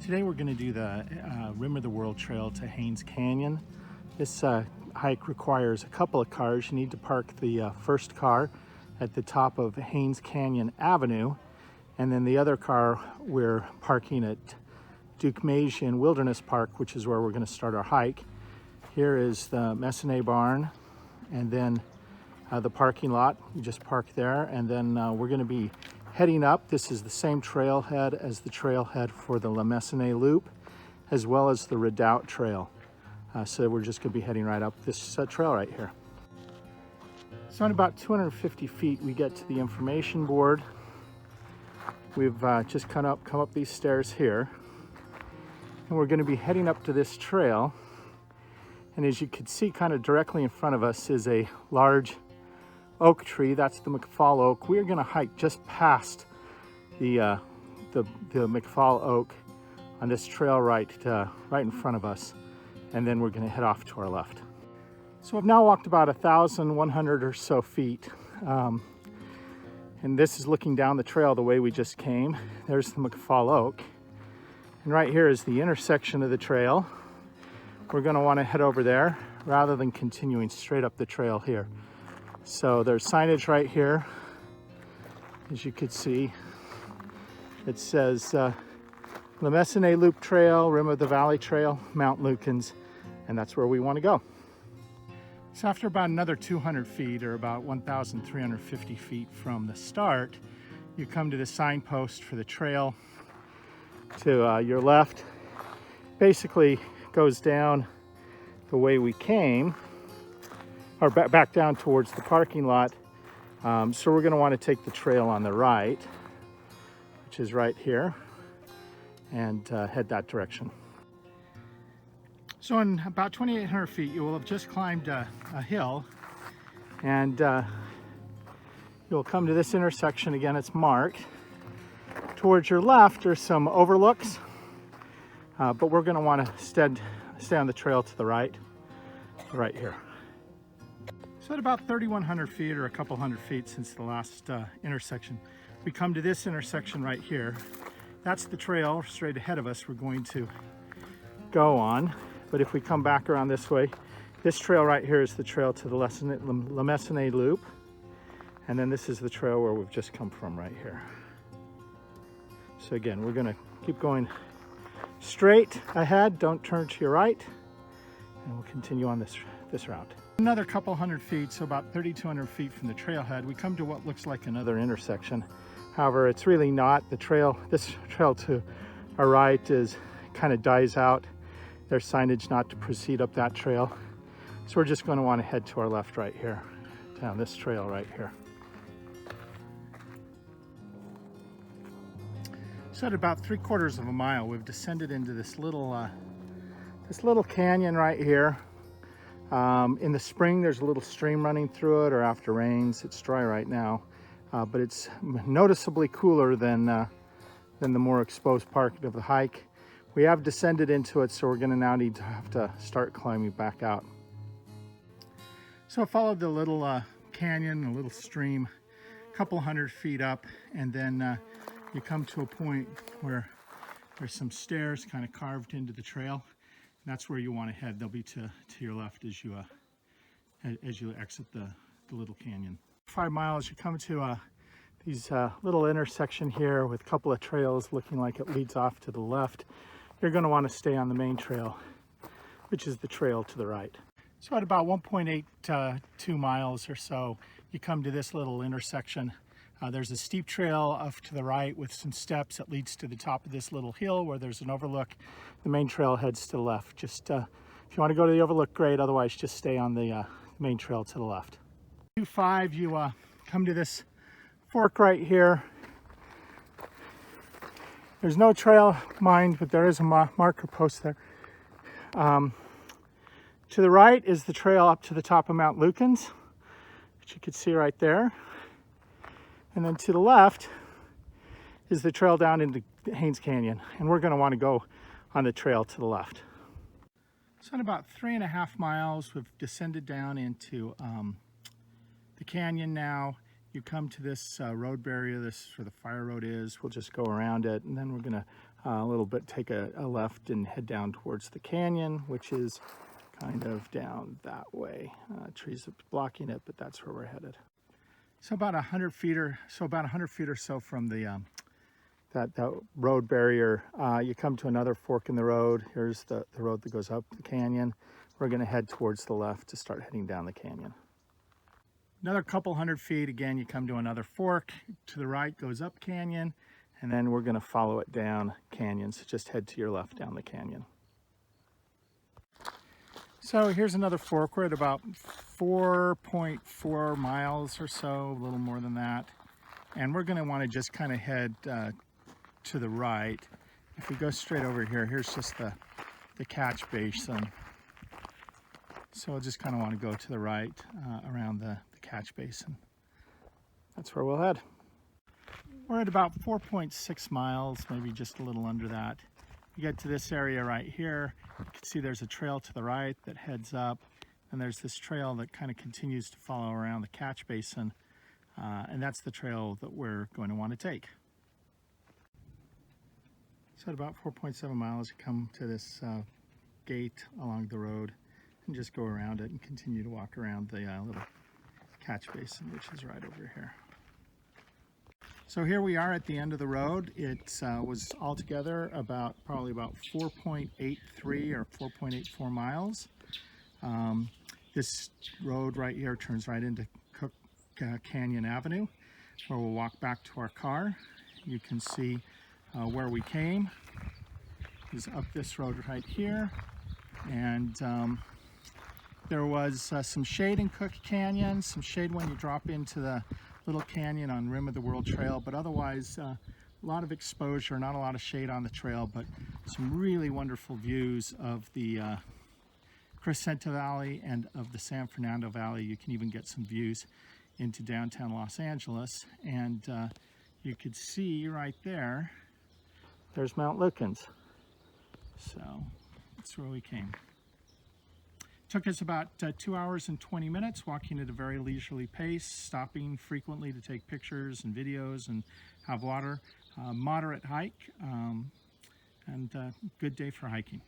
Today we're going to do the Rim of the World Trail to Haines Canyon. This hike requires a couple of cars. You need to park the first car at the top of Haines Canyon Avenue, and then the other car we're parking at Duke-Majian Wilderness Park, which is where we're going to start our hike. Here is the Messonnier barn, and then the parking lot. You just park there, and then we're going to be heading up. This is the same trailhead as the trailhead for the Messonnier Loop, as well as the Redoubt Trail. So we're just going to be heading right up this trail right here. So in about 250 feet, we get to the information board. We've just come up these stairs here, and we're going to be heading up to this trail. And as you can see, kind of directly in front of us is a large oak tree. That's the McFall oak. We're going to hike just past the McFall oak on this trail right in front of us, and then we're going to head off to our left. So I've now walked about 1,100 or so feet, and this is looking down the trail the way we just came. There's the McFall oak, and right here is the intersection of the trail. We're going to want to head over there rather than continuing straight up the trail here. So there's signage right here, as you could see. It says the Messonnier Loop Trail, Rim of the Valley Trail, Mount Lukens, and that's where we want to go. So after about another 200 feet, or about 1,350 feet from the start, you come to the signpost for the trail. To your left, basically goes down the way we came, or back down towards the parking lot. So we're going to want to take the trail on the right, which is right here, and head that direction. So in about 2,800 feet, you will have just climbed a hill, and you'll come to this intersection. Again, it's marked. Towards your left are some overlooks, but we're going to want to stay on the trail to the right here. So at about 3,100 feet, or a couple hundred feet since the last intersection, we come to this intersection right here. That's the trail straight ahead of us we're going to go on. But if we come back around this way, this trail right here is the trail to the Messonnier Loop. And then this is the trail where we've just come from right here. So again, we're gonna keep going straight ahead, don't turn to your right, and we'll continue on this route. Another couple hundred feet, so about 3,200 feet from the trailhead, we come to what looks like another intersection. However, it's really not. This trail to our right kind of dies out. There's signage not to proceed up that trail. So we're just going to want to head to our left right here, down this trail right here. So at about 3/4 of a mile, we've descended into this little canyon right here. In the spring, there's a little stream running through it, or after rains. It's dry right now, but it's noticeably cooler than the more exposed part of the hike. We have descended into it, so we're going to now have to start climbing back out. So I followed the little canyon, a little stream, a couple hundred feet up, and then you come to a point where there's some stairs kind of carved into the trail. And that's where you want to head. They'll be to your left as you exit the little canyon. 5 miles, you come to these little intersection here with a couple of trails looking like it leads off to the left. You're going to want to stay on the main trail, which is the trail to the right. So at about 1.82 miles or so, you come to this little intersection. There's a steep trail off to the right with some steps that leads to the top of this little hill where there's an overlook. The main trail heads to the left. Just if you want to go to the overlook, great. Otherwise, just stay on the main trail to the left. 2.5, you come to this fork right here. There's no trail marked, but there is a marker post there. To the right is the trail up to the top of Mount Lukens, which you can see right there. And then to the left is the trail down into Haines Canyon, and we're going to want to go on the trail to the left. So in about 3.5 miles, we've descended down into the canyon now. You come to this road barrier, this is where the fire road is. We'll just go around it, and then we're going to a little bit, take a left and head down towards the canyon, which is kind of down that way. Trees are blocking it, but that's where we're headed. So about 100 feet or so from the that road barrier, you come to another fork in the road. Here's the road that goes up the canyon. We're going to head towards the left to start heading down the canyon. Another couple 100 feet, again, you come to another fork. To the right goes up canyon, and then we're going to follow it down canyon. So just head to your left down the canyon. So here's another fork. We're at about 4.4 miles or so, a little more than that. And we're going to want to just kind of head to the right. If we go straight over here, here's just the catch basin. So we'll just kind of want to go to the right around the catch basin. That's where we'll head. We're at about 4.6 miles, maybe just a little under that. You get to this area right here, you can see there's a trail to the right that heads up, and there's this trail that kind of continues to follow around the catch basin, and that's the trail that we're going to want to take. So at about 4.7 miles, you come to this gate along the road and just go around it and continue to walk around the little catch basin, which is right over here. So here we are at the end of the road. It was altogether probably about 4.83 or 4.84 miles. This road right here turns right into Cook Canyon Avenue, where we'll walk back to our car. You can see where we came is up this road right here, and there was some shade in Cook Canyon, some shade when you drop into the little canyon on Rim of the World Trail, but otherwise a lot of exposure, not a lot of shade on the trail, but some really wonderful views of the Crescenta Valley and of the San Fernando Valley. You can even get some views into downtown Los Angeles, and you could see right there, there's Mount Lukens. So that's where we came. Took us about 2 hours and 20 minutes, walking at a very leisurely pace, stopping frequently to take pictures and videos and have water. Moderate hike, and good day for hiking.